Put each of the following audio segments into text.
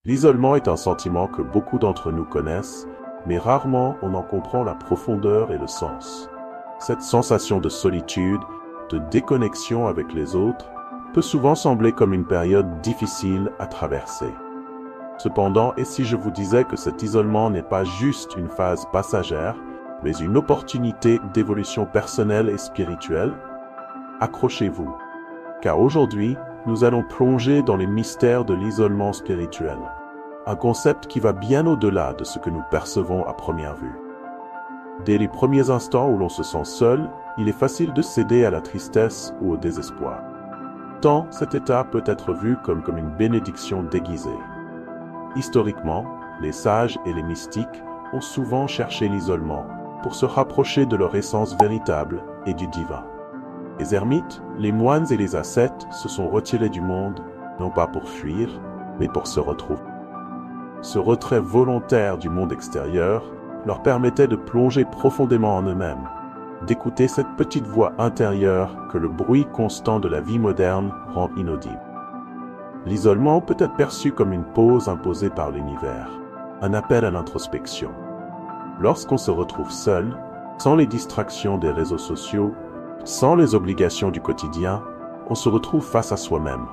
L'isolement est un sentiment que beaucoup d'entre nous connaissent, mais rarement on en comprend la profondeur et le sens. Cette sensation de solitude, de déconnexion avec les autres, peut souvent sembler comme une période difficile à traverser. Cependant, et si je vous disais que cet isolement n'est pas juste une phase passagère, mais une opportunité d'évolution personnelle et spirituelle? Accrochez-vous, car aujourd'hui, nous allons plonger dans les mystères de l'isolement spirituel, un concept qui va bien au-delà de ce que nous percevons à première vue. Dès les premiers instants où l'on se sent seul, il est facile de céder à la tristesse ou au désespoir. Tant cet état peut être vu comme une bénédiction déguisée. Historiquement, les sages et les mystiques ont souvent cherché l'isolement pour se rapprocher de leur essence véritable et du divin. Les ermites, les moines et les ascètes se sont retirés du monde, non pas pour fuir, mais pour se retrouver. Ce retrait volontaire du monde extérieur leur permettait de plonger profondément en eux-mêmes, d'écouter cette petite voix intérieure que le bruit constant de la vie moderne rend inaudible. L'isolement peut être perçu comme une pause imposée par l'univers, un appel à l'introspection. Lorsqu'on se retrouve seul, sans les distractions des réseaux sociaux, sans les obligations du quotidien, on se retrouve face à soi-même.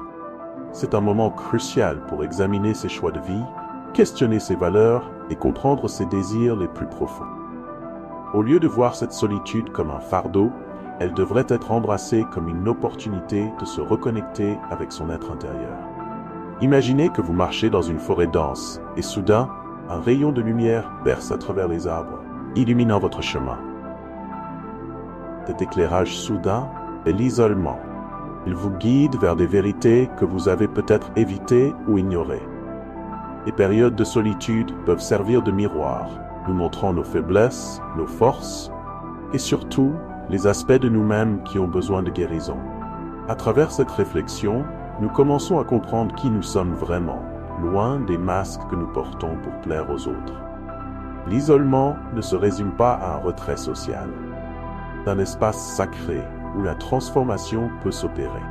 C'est un moment crucial pour examiner ses choix de vie, questionner ses valeurs et comprendre ses désirs les plus profonds. Au lieu de voir cette solitude comme un fardeau, elle devrait être embrassée comme une opportunité de se reconnecter avec son être intérieur. Imaginez que vous marchez dans une forêt dense et soudain, un rayon de lumière berce à travers les arbres, illuminant votre chemin. Cet éclairage soudain est l'isolement. Il vous guide vers des vérités que vous avez peut-être évitées ou ignorées. Les périodes de solitude peuvent servir de miroir, nous montrant nos faiblesses, nos forces et surtout les aspects de nous-mêmes qui ont besoin de guérison. À travers cette réflexion, nous commençons à comprendre qui nous sommes vraiment, loin des masques que nous portons pour plaire aux autres. L'isolement ne se résume pas à un retrait social. C'est un espace sacré où la transformation peut s'opérer.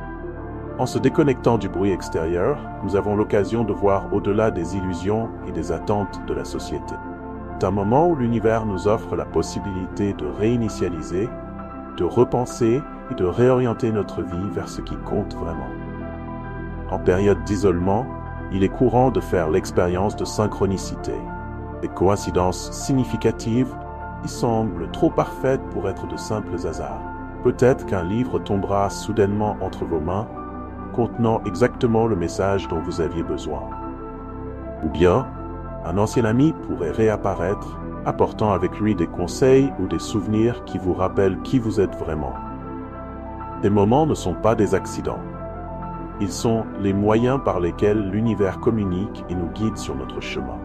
En se déconnectant du bruit extérieur, nous avons l'occasion de voir au-delà des illusions et des attentes de la société. C'est un moment où l'univers nous offre la possibilité de réinitialiser, de repenser et de réorienter notre vie vers ce qui compte vraiment. En période d'isolement, il est courant de faire l'expérience de synchronicité, des coïncidences significatives qui semblent trop parfaites pour être de simples hasards. Peut-être qu'un livre tombera soudainement entre vos mains, contenant exactement le message dont vous aviez besoin. Ou bien, un ancien ami pourrait réapparaître, apportant avec lui des conseils ou des souvenirs qui vous rappellent qui vous êtes vraiment. Ces moments ne sont pas des accidents. Ils sont les moyens par lesquels l'univers communique et nous guide sur notre chemin.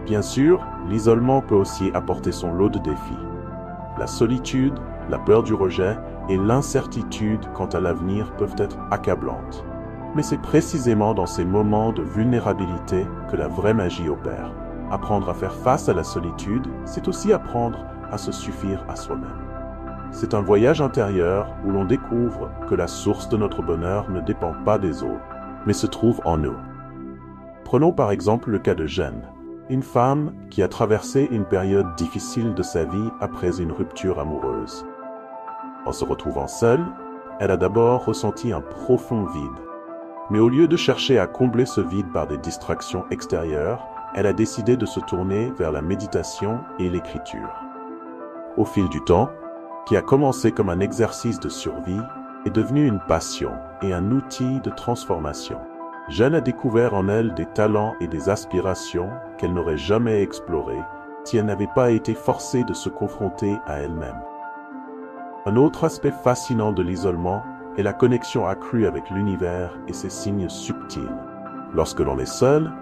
Bien sûr, l'isolement peut aussi apporter son lot de défis. La solitude, la peur du rejet et l'incertitude quant à l'avenir peuvent être accablantes. Mais c'est précisément dans ces moments de vulnérabilité que la vraie magie opère. Apprendre à faire face à la solitude, c'est aussi apprendre à se suffire à soi-même. C'est un voyage intérieur où l'on découvre que la source de notre bonheur ne dépend pas des autres, mais se trouve en nous. Prenons par exemple le cas de Jeanne, une femme qui a traversé une période difficile de sa vie après une rupture amoureuse. En se retrouvant seule, elle a d'abord ressenti un profond vide. Mais au lieu de chercher à combler ce vide par des distractions extérieures, elle a décidé de se tourner vers la méditation et l'écriture. Au fil du temps, qui a commencé comme un exercice de survie, est devenu une passion et un outil de transformation. Jeanne a découvert en elle des talents et des aspirations qu'elle n'aurait jamais explorés si elle n'avait pas été forcée de se confronter à elle-même. Un autre aspect fascinant de l'isolement est la connexion accrue avec l'univers et ses signes subtils. Lorsque l'on est seul,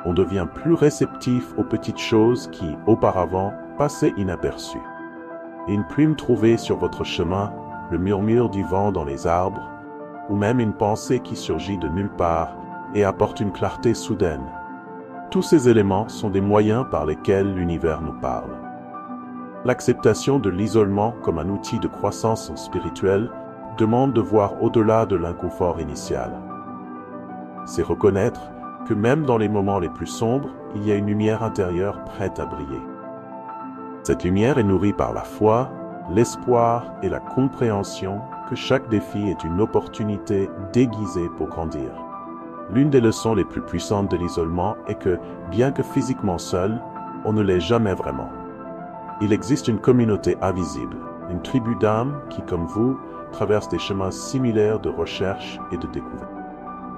on devient plus réceptif aux petites choses qui, auparavant, passaient inaperçues. Une plume trouvée sur votre chemin, le murmure du vent dans les arbres, ou même une pensée qui surgit de nulle part et apporte une clarté soudaine. Tous ces éléments sont des moyens par lesquels l'univers nous parle. L'acceptation de l'isolement comme un outil de croissance spirituelle demande de voir au-delà de l'inconfort initial. C'est reconnaître que même dans les moments les plus sombres, il y a une lumière intérieure prête à briller. Cette lumière est nourrie par la foi, l'espoir et la compréhension que chaque défi est une opportunité déguisée pour grandir. L'une des leçons les plus puissantes de l'isolement est que, bien que physiquement seul, on ne l'est jamais vraiment. Il existe une communauté invisible, une tribu d'âmes qui, comme vous, traverse des chemins similaires de recherche et de découverte.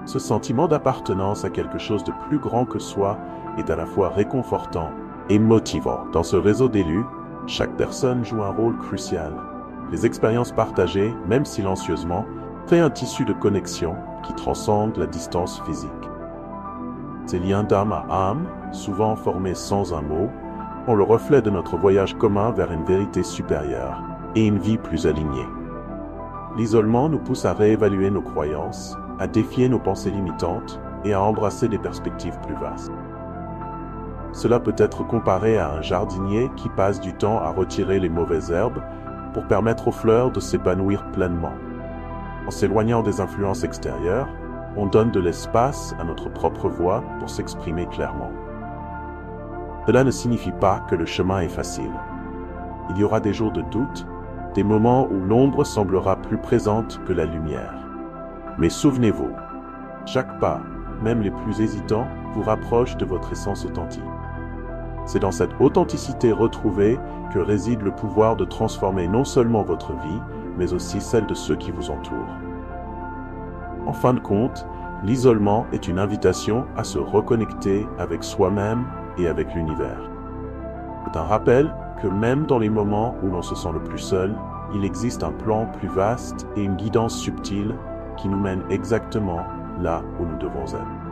Ce sentiment d'appartenance à quelque chose de plus grand que soi est à la fois réconfortant et motivant. Dans ce réseau d'élus, chaque personne joue un rôle crucial. Les expériences partagées, même silencieusement, créent un tissu de connexion qui transcende la distance physique. Ces liens d'âme à âme, souvent formés sans un mot, sont le reflet de notre voyage commun vers une vérité supérieure et une vie plus alignée. L'isolement nous pousse à réévaluer nos croyances, à défier nos pensées limitantes et à embrasser des perspectives plus vastes. Cela peut être comparé à un jardinier qui passe du temps à retirer les mauvaises herbes pour permettre aux fleurs de s'épanouir pleinement. En s'éloignant des influences extérieures, on donne de l'espace à notre propre voix pour s'exprimer clairement. Cela ne signifie pas que le chemin est facile. Il y aura des jours de doute, des moments où l'ombre semblera plus présente que la lumière. Mais souvenez-vous, chaque pas, même les plus hésitants, vous rapproche de votre essence authentique. C'est dans cette authenticité retrouvée que réside le pouvoir de transformer non seulement votre vie, mais aussi celle de ceux qui vous entourent. En fin de compte, l'isolement est une invitation à se reconnecter avec soi-même et avec l'univers. C'est un rappel que même dans les moments où l'on se sent le plus seul, il existe un plan plus vaste et une guidance subtile qui nous mène exactement là où nous devons être.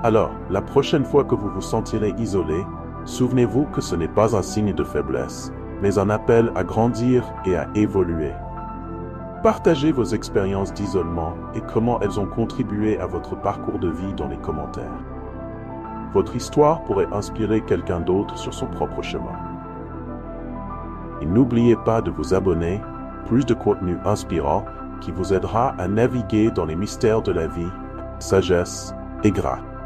Alors, la prochaine fois que vous vous sentirez isolé, souvenez-vous que ce n'est pas un signe de faiblesse, mais un appel à grandir et à évoluer. Partagez vos expériences d'isolement et comment elles ont contribué à votre parcours de vie dans les commentaires. Votre histoire pourrait inspirer quelqu'un d'autre sur son propre chemin. Et n'oubliez pas de vous abonner, plus de contenu inspirant qui vous aidera à naviguer dans les mystères de la vie, sagesse et grâce.